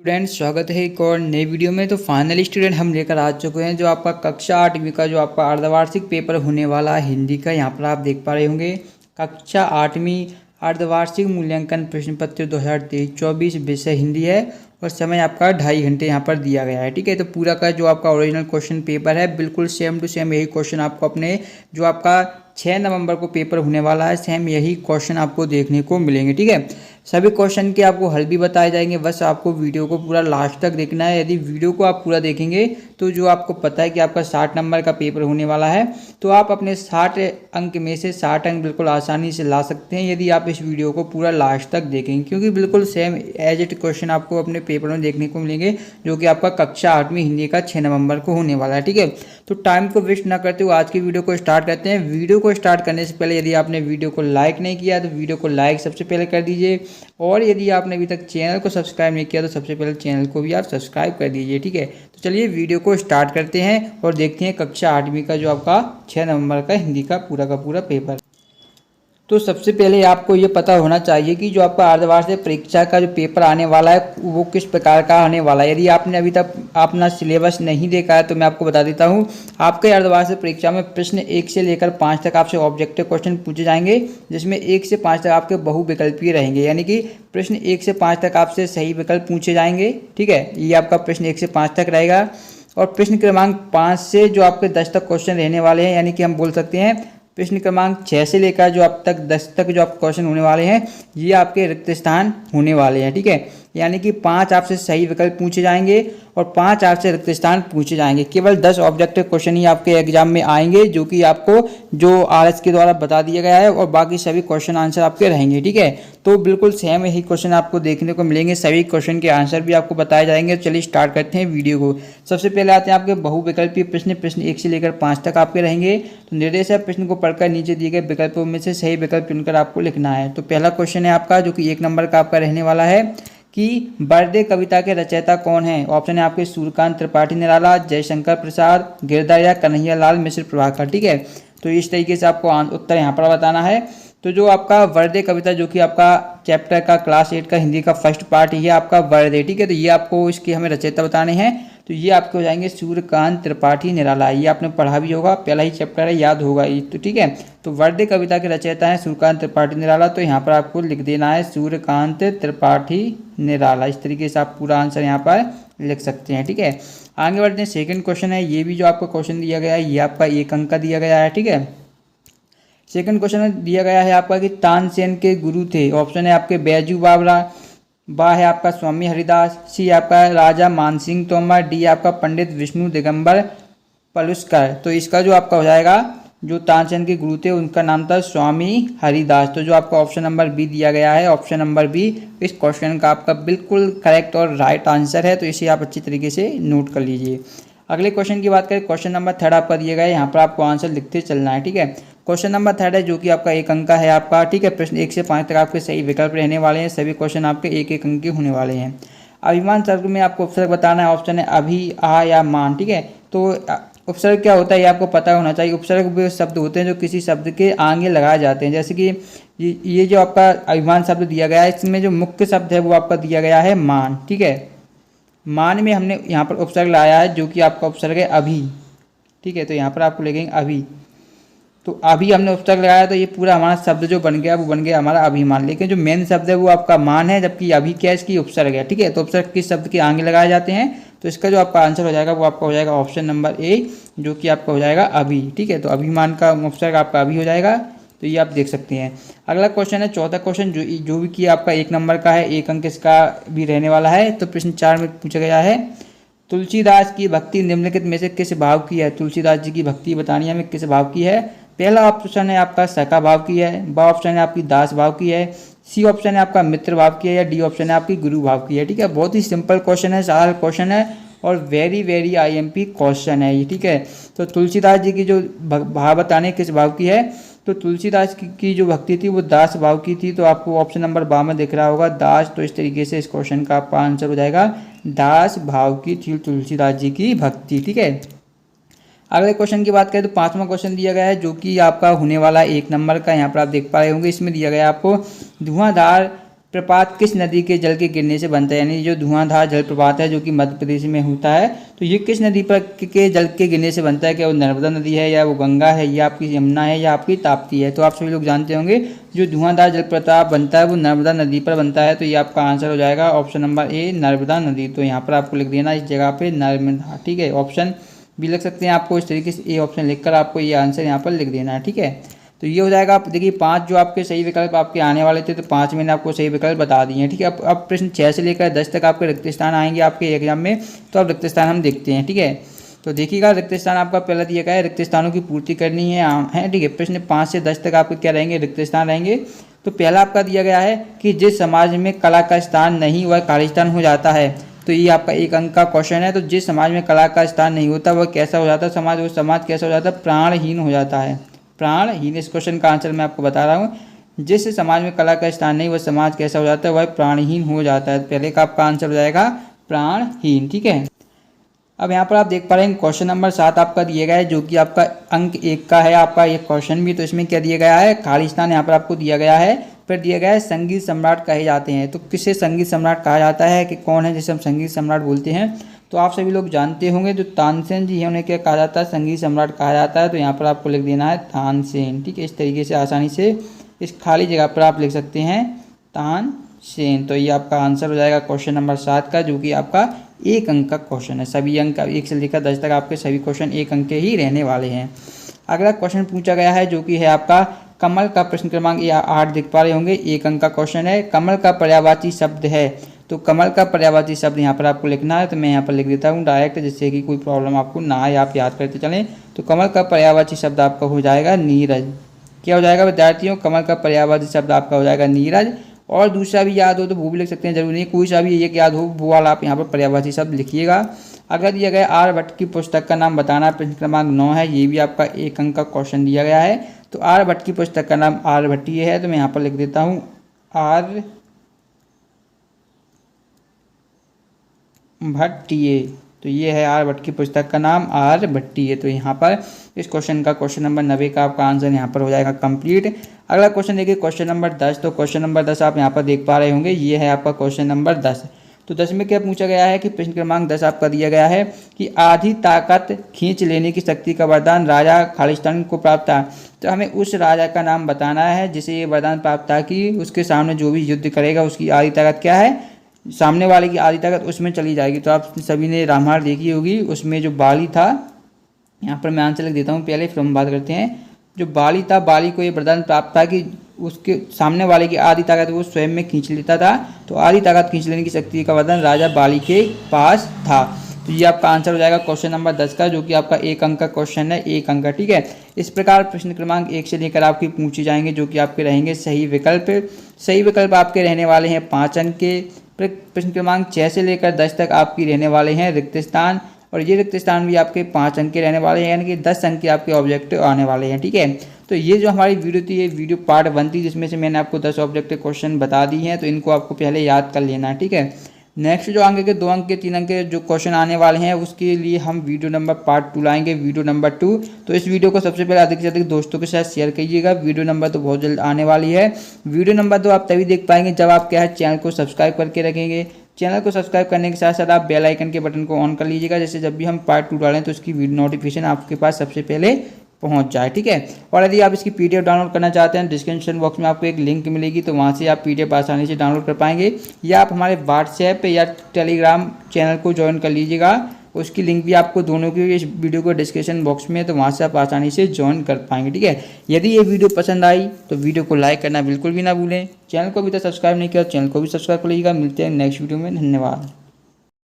Students, स्वागत है एक और नई वीडियो में। तो फाइनली स्टूडेंट हम लेकर आ चुके हैं जो आपका कक्षा 8वीं का जो आपका अर्धवार्षिक पेपर होने वाला है हिंदी का। यहाँ पर आप देख पा रहे होंगे कक्षा 8वीं अर्धवार्षिक मूल्यांकन प्रश्न पत्र 2023-24 विषय हिंदी है और समय आपका 2.5 घंटे यहाँ पर दिया गया है। ठीक है, तो पूरा का जो आपका ओरिजिनल क्वेश्चन पेपर है बिल्कुल सेम टू सेम यही क्वेश्चन आपको अपने जो आपका 6 नवंबर को पेपर होने वाला है सेम यही क्वेश्चन आपको देखने को मिलेंगे। ठीक है, सभी क्वेश्चन के आपको हल भी बताए जाएंगे, बस आपको वीडियो को पूरा लास्ट तक देखना है। यदि वीडियो को आप पूरा देखेंगे तो जो आपको पता है कि आपका 60 नंबर का पेपर होने वाला है तो आप अपने 60 अंक में से 60 अंक बिल्कुल आसानी से ला सकते हैं यदि आप इस वीडियो को पूरा लास्ट तक देखेंगे, क्योंकि बिल्कुल सेम एज इट क्वेश्चन आपको अपने पेपर में देखने को मिलेंगे जो कि आपका कक्षा 8वीं हिंदी का 6 नवंबर को होने वाला है। ठीक है, तो टाइम को वेस्ट ना करते हुए आज की वीडियो को स्टार्ट करते हैं। वीडियो को स्टार्ट करने से पहले यदि आपने वीडियो को लाइक नहीं किया तो वीडियो को लाइक सबसे पहले कर दीजिए, और यदि आपने अभी तक चैनल को सब्सक्राइब नहीं किया तो सबसे पहले चैनल को भी आप सब्सक्राइब कर दीजिए। ठीक है, तो चलिए वीडियो को स्टार्ट करते हैं और देखते हैं कक्षा 8वीं का जो आपका 6 नवंबर का हिंदी का पूरा पेपर। तो सबसे पहले आपको ये पता होना चाहिए कि जो आपका अर्धवार्षिक परीक्षा का जो पेपर आने वाला है वो किस प्रकार का आने वाला है। यदि आपने अभी तक अपना सिलेबस नहीं देखा है तो मैं आपको बता देता हूँ। आपके अर्धवार्षिक परीक्षा में प्रश्न 1 से लेकर 5 तक आपसे ऑब्जेक्टिव क्वेश्चन पूछे जाएंगे, जिसमें 1 से 5 तक आपके बहुविकल्पीय रहेंगे, यानी कि प्रश्न 1 से 5 तक आपसे सही विकल्प पूछे जाएंगे। ठीक है, ये आपका प्रश्न 1 से 5 तक रहेगा। और प्रश्न क्रमांक 5 से जो आपके 10 तक क्वेश्चन रहने वाले हैं, यानी कि हम बोल सकते हैं प्रश्न क्रमांक 6 से लेकर जो अब तक 10 तक जो आपके क्वेश्चन होने वाले हैं ये आपके रिक्त स्थान होने वाले हैं। ठीक है, यानी कि 5 आपसे सही विकल्प पूछे जाएंगे और 5 आपसे रिक्त स्थान पूछे जाएंगे। केवल 10 ऑब्जेक्टिव क्वेश्चन ही आपके एग्जाम में आएंगे जो कि आपको जो आरएस के द्वारा बता दिया गया है, और बाकी सभी क्वेश्चन आंसर आपके रहेंगे। ठीक है, तो बिल्कुल सेम यही क्वेश्चन आपको देखने को मिलेंगे, सभी क्वेश्चन के आंसर भी आपको बताए जाएंगे। चलिए स्टार्ट करते हैं वीडियो को। सबसे पहले आते हैं आपके बहुविकल्पीय प्रश्न। प्रश्न 1 से लेकर 5 तक आपके रहेंगे। तो निर्देशक प्रश्न को पढ़कर नीचे दिए गए विकल्पों में से सही विकल्प चुनकर आपको लिखना है। तो पहला क्वेश्चन है आपका जो कि 1 नंबर का आपका रहने वाला है कि बर्थडे कविता के रचयिता कौन है। ऑप्शन है आपके सूर्यकांत त्रिपाठी निराला, जयशंकर प्रसाद, गिरधर या कन्हैया लाल मिश्र प्रभाकर। ठीक है, तो इस तरीके से आपको उत्तर यहाँ पर बताना है। तो जो आपका बर्थडे कविता जो कि आपका चैप्टर का क्लास 8 का हिंदी का फर्स्ट पार्ट ही है आपका बर्थडे। ठीक है, तो ये आपको इसके हमें रचयिता बताने हैं। तो ये आपके हो जाएंगे सूर्यकांत त्रिपाठी निराला। ये आपने पढ़ा भी होगा, पहला ही चैप्टर है, याद होगा ये। तो ठीक है, तो बर्थडे कविता के रचयिता है सूर्यकांत त्रिपाठी निराला। तो यहाँ पर आपको लिख देना है सूर्यकांत त्रिपाठी निराला। इस तरीके से आप पूरा आंसर यहाँ पर लिख सकते हैं। ठीक है, आगे बढ़ते हैं। सेकंड क्वेश्चन है, ये भी जो आपको क्वेश्चन दिया गया है ये आपका 1 अंक का दिया गया है। ठीक है, सेकंड क्वेश्चन में दिया गया है आपका कि तानसेन के गुरु थे। ऑप्शन है आपके बैजू बावरा, बा है आपका स्वामी हरिदास, सी आपका राजा मानसिंह तोमर, डी आपका पंडित विष्णु दिगंबर पलुस्कर। तो इसका जो आपका हो जाएगा जो तानसेन के गुरु थे उनका नाम था स्वामी हरिदास। तो जो आपका ऑप्शन नंबर बी दिया गया है, ऑप्शन नंबर बी इस क्वेश्चन का आपका बिल्कुल करेक्ट और राइट आंसर है। तो इसे आप अच्छी तरीके से नोट कर लीजिए। अगले क्वेश्चन की बात करें, क्वेश्चन नंबर 3 आपका दिया गया है, यहाँ पर आपको आंसर लिखते चलना है। ठीक है, क्वेश्चन नंबर 3 है जो कि आपका 1 अंक का है आपका। ठीक है, प्रश्न 1 से 5 तक आपके सही विकल्प रहने वाले हैं, सभी क्वेश्चन आपके 1-1 अंक के होने वाले हैं। अभिमान शब्द में आपको उपसर्ग बताना है। ऑप्शन है अभी, आ या मान। ठीक है, तो उपसर्ग क्या होता है ये आपको पता होना चाहिए। उपसर्ग वे शब्द होते हैं जो किसी शब्द के आगे लगाए जाते हैं, जैसे कि ये जो आपका अभिमान शब्द दिया गया है इसमें जो मुख्य शब्द है वो आपका दिया गया है मान। ठीक है, मान में हमने यहाँ पर उपसर्ग लाया है जो कि आपका उपसर्ग है अभी। ठीक है, तो यहाँ पर आपको लिखेंगे अभी। तो अभी हमने उपसर्ग लगाया तो ये पूरा हमारा शब्द जो बन गया वो बन गया हमारा अभिमान। लेकिन जो मेन शब्द है वो आपका मान है, जबकि अभी क्या इसकी उपसर्ग है। ठीक है, तो उपसर्ग किस शब्द के आगे लगाए जाते हैं, तो इसका जो आपका आंसर हो जाएगा वो आपका हो जाएगा ऑप्शन नंबर ए जो कि आपका हो जाएगा अभी। ठीक है, तो अभिमान का उपसर्ग आपका अभी हो जाएगा। तो ये आप देख सकते हैं। अगला क्वेश्चन है चौथा क्वेश्चन जो भी कि आपका 1 नंबर का है, 1 अंक इसका भी रहने वाला है। तो प्रश्न 4 में पूछा गया है तुलसीदास की भक्ति निम्नलिखित में से किस भाव की है। तुलसीदास जी की भक्ति बतानी है हमें किस भाव की है। पहला ऑप्शन है आपका सखा भाव की है, बा ऑप्शन है आपकी दास भाव की है, सी ऑप्शन है आपका मित्र भाव की है, या डी ऑप्शन है आपकी गुरु भाव की है। ठीक है, बहुत ही सिंपल क्वेश्चन है, सरल क्वेश्चन है और वेरी आईएमपी क्वेश्चन है ये। ठीक है, तो तुलसीदास जी की जो भाव बताने किस भाव की है, तो तुलसीदास की जो भक्ति थी वो दास भाव की थी। तो आपको ऑप्शन नंबर 12 में दिख रहा होगा दास। तो इस तरीके से इस क्वेश्चन का आपका आंसर हो जाएगा दास भाव की थी तुलसीदास जी की भक्ति। ठीक है, अगले क्वेश्चन की बात करें तो 5वां क्वेश्चन दिया गया है जो कि आपका होने वाला है 1 नंबर का। यहाँ पर आप देख पा रहे होंगे, इसमें दिया गया है आपको धुआंधार प्रपात किस नदी के जल के गिरने से बनता है, यानी जो धुआंधार जलप्रपात है जो कि मध्य प्रदेश में होता है, तो ये किस नदी पर के जल के गिरने से बनता है? क्या वो नर्मदा नदी है, या वो गंगा है, या आपकी यमुना है, या आपकी ताप्ती है? तो आप सभी लोग जानते होंगे जो धुआंधार जलप्रपात बनता है वो नर्मदा नदी पर बनता है। तो ये आपका आंसर हो जाएगा ऑप्शन नंबर ए, नर्मदा नदी। तो यहाँ पर आपको लिख देना इस जगह पे नर्मदा, ठीक है। ऑप्शन भी लिख सकते हैं आपको इस तरीके से, ए ऑप्शन लिखकर आपको ये आंसर यहाँ पर लिख देना है, ठीक है। तो ये हो जाएगा। आप देखिए 5 जो आपके सही विकल्प आपके आने वाले थे, तो 5 मैंने आपको सही विकल्प बता दिए हैं, ठीक है। अब प्रश्न 6 से लेकर 10 तक आपके रिक्त स्थान आएंगे आपके एग्जाम में, तो अब रिक्त स्थान हम देखते हैं, ठीक है। तो देखिएगा रिक्त स्थान आपका पहला दिया गया है, रिक्त स्थानों की पूर्ति करनी है, ठीक है। प्रश्न 5 से 10 तक आपके क्या रहेंगे, रिक्त स्थान रहेंगे। तो पहला आपका दिया गया है कि जिस समाज में कला का स्थान नहीं वह खाली स्थान हो जाता है। तो ये आपका 1 अंक का क्वेश्चन है। तो जिस समाज में कला का स्थान नहीं होता वह कैसा हो जाता है समाज, वो समाज कैसा हो जाता है, प्राणहीन हो जाता है, प्राणहीन। इस क्वेश्चन का आंसर मैं आपको बता रहा हूँ, जिस समाज में कला का स्थान नहीं वह समाज कैसा हो जाता है, वह प्राणहीन हो जाता है। पहले का आपका आंसर हो जाएगा प्राणहीन, ठीक है। अब यहाँ पर आप देख पा रहे हैं क्वेश्चन नंबर 7 आपका दिया गया है, जो कि आपका अंक 1 का है आपका ये क्वेश्चन भी। तो इसमें क्या दिया गया है, खाली स्थान यहाँ पर आपको दिया गया है, फिर दिया गया है संगीत सम्राट कहे जाते हैं। तो किसे संगीत सम्राट कहा जाता है, कि कौन है जिसे हम संगीत सम्राट बोलते हैं? तो आप सभी लोग जानते होंगे जो तानसेन जी हैं उन्हें क्या कहा जाता है, संगीत सम्राट कहा जाता है। तो यहाँ पर आपको लिख देना है तानसेन, ठीक है। इस तरीके से आसानी से इस खाली जगह पर आप लिख सकते हैं तानसेन। तो ये आपका आंसर हो जाएगा क्वेश्चन नंबर 7 का, जो कि आपका 1 अंक का क्वेश्चन है। सभी अंक 1 से लेकर 10 तक आपके सभी क्वेश्चन 1 अंक के ही रहने वाले हैं। अगला क्वेश्चन पूछा गया है जो कि है आपका कमल का, प्रश्न क्रमांक 8 देख पा रहे होंगे, 1 अंक का क्वेश्चन है। कमल का पर्यायवाची शब्द है, तो कमल का पर्यायवाची शब्द यहाँ पर आपको लिखना है। तो मैं यहाँ पर लिख देता हूँ डायरेक्ट, जिससे कि कोई प्रॉब्लम आपको ना आए, आप याद करते चलें। तो कमल का पर्यायवाची शब्द आपका हो जाएगा नीरज। क्या हो जाएगा विद्यार्थियों, कमल का पर्यायवाची शब्द आपका हो जाएगा नीरज। और दूसरा भी याद हो तो वो भी लिख सकते हैं, जरूरी नहीं कोई सा भी एक याद हो वो वाला आप यहाँ पर पर्यायवाची शब्द लिखिएगा। अगर दिया गया आर्यभट्ट की पुस्तक का नाम बताना, प्रश्न क्रमांक 9 है, ये भी आपका 1 अंक का क्वेश्चन दिया गया है। तो आर्यभट्ट की पुस्तक का नाम आर्यभट्टीय है, तो मैं यहाँ पर लिख देता हूँ आर्यभट्टीय। तो ये है आर्यभट्ट की पुस्तक का नाम आर्यभट्टीय। तो यहाँ पर इस क्वेश्चन का क्वेश्चन नंबर 90 का आपका आंसर यहाँ पर हो जाएगा कंप्लीट। अगला क्वेश्चन देखिए क्वेश्चन नंबर 10। तो क्वेश्चन नंबर 10 आप यहाँ पर देख पा रहे होंगे, ये है आपका क्वेश्चन नंबर 10। तो 10 में क्या पूछा गया है कि प्रश्न क्रमांक 10 आपका दिया गया है कि आधी ताकत खींच लेने की शक्ति का वरदान राजा खालिस्तान को प्राप्त था। तो हमें उस राजा का नाम बताना है जिसे ये वरदान प्राप्त था कि उसके सामने जो भी युद्ध करेगा उसकी आधी ताकत क्या है, सामने वाले की आधी ताकत उसमें चली जाएगी। तो आप सभी ने रामायण देखी होगी, उसमें जो बाली था, यहाँ पर मैं आंसर लिख देता हूँ पहले, फिर हम बात करते हैं। जो बाली था, बाली को ये वरदान प्राप्त था कि उसके सामने वाले की आधी ताकत वो स्वयं में खींच लेता था। तो आधी ताकत खींच लेने की शक्ति का वरदान राजा बाली के पास था। तो ये आपका आंसर हो जाएगा क्वेश्चन नंबर 10 का, जो कि आपका 1 अंक का क्वेश्चन है, 1 अंक का, ठीक है। इस प्रकार प्रश्न क्रमांक 1 से लेकर आपकी पूछे जाएंगे, जो कि आपके रहेंगे सही विकल्प। सही विकल्प आपके रहने वाले हैं 5 अंक के। प्रश्न क्रमांक 6 से लेकर 10 तक आपकी रहने वाले हैं रिक्त स्थान, और ये रिक्त स्थान भी आपके 5 अंक के रहने वाले हैं, यानी कि 10 अंक के आपके ऑब्जेक्टिव आने वाले हैं, ठीक है। तो ये जो हमारी वीडियो थी, ये वीडियो पार्ट 1 थी, जिसमें से मैंने आपको 10 ऑब्जेक्टिव क्वेश्चन बता दी हैं। तो इनको आपको पहले याद कर लेना है, ठीक है। नेक्स्ट जो आगे के 2 अंक के 3 अंक के जो क्वेश्चन आने वाले हैं, उसके लिए हम वीडियो नंबर पार्ट 2 लाएंगे, वीडियो नंबर 2। तो इस वीडियो को सबसे पहले अधिक से अधिक दोस्तों के साथ शेयर कीजिएगा। वीडियो नंबर 2 बहुत जल्द आने वाली है। वीडियो नंबर 2 आप तभी देख पाएंगे जब आप क्या है चैनल को सब्सक्राइब करके रखेंगे। चैनल को सब्सक्राइब करने के साथ साथ आप बेल आइकन के बटन को ऑन कर लीजिएगा, जैसे जब भी हम पार्ट 2 डालें तो उसकी वीडियो नोटिफिकेशन आपके पास सबसे पहले पहुंच जाए, ठीक है। और यदि आप इसकी पीडीएफ डाउनलोड करना चाहते हैं, डिस्क्रिप्शन बॉक्स में आपको एक लिंक मिलेगी, तो वहां से आप पीडीएफ आसानी से डाउनलोड कर पाएंगे। या आप हमारे व्हाट्सएप या टेलीग्राम चैनल को ज्वाइन कर लीजिएगा, उसकी लिंक भी आपको दोनों की इस वीडियो को डिस्क्रिप्शन बॉक्स में, तो वहाँ से आप आसानी से ज्वाइन कर पाएंगे, ठीक है। यदि ये वीडियो पसंद आई तो वीडियो को लाइक करना बिल्कुल भी ना भूलें। चैनल को अभी तक सब्सक्राइब नहीं किया, चैनल को भी सब्सक्राइब कर लीजिएगा। मिलते हैं नेक्स्ट वीडियो में, धन्यवाद।